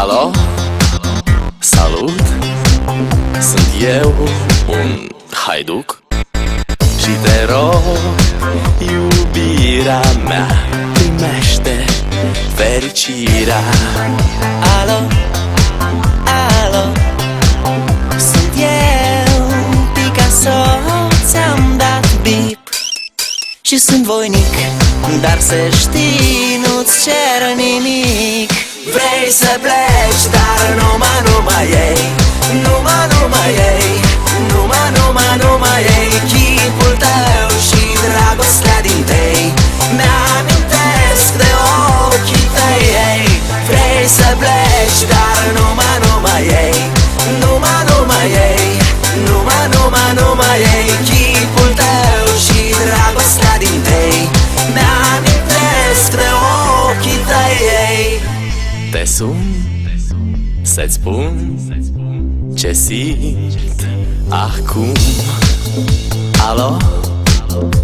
Alo? Salut! Sunt eu, un haiduc, și te rog, iubirea mea, primește fericirea. Alo, alo, sunt eu, Picasso, ți-am dat bip și sunt voinic, dar să știi, nu-ți cer nimic. Vrei să pleci, dar numai ei, numai ei, numai ei, chipul tău și dragostea din tei mi-amintesc de ochii tăi, ei. Vrei să pleci, dar numai ei, numai ei, numai ei, chipul tău și dragostea din tei mi-amintesc de ochii tăi, ei. Te sun să-ți spun ce simt acum. Alo?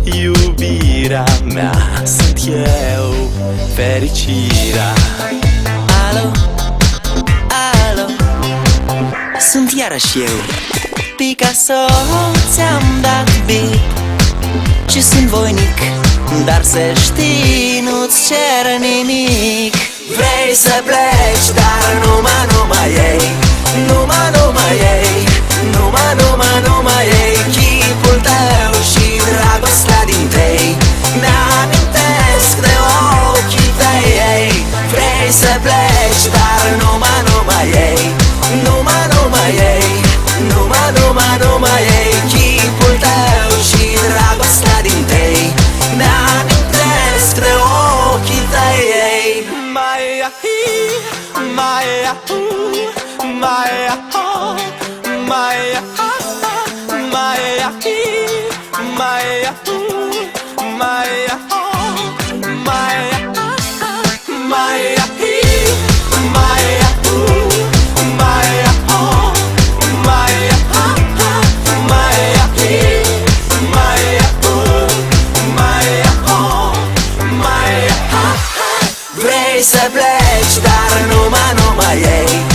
Iubirea mea, sunt eu, fericirea. Alo, alo, sunt iarăși eu, Picasso, ți-am dat bip și sunt voinic, dar să știi, nu-ți cer nimic. Vrei să pleci, dar numai ei, numai ei, numai ei, chipul tău și dragostea din tei mi-amintesc de ochii tăi, ei. Vrei să pleci, dar numai ei, numai ei, numai ei, chipul tău și dragostea din tei mi-amintesc de ochii tăi, ei. Vrei să pleci, dar numai ei,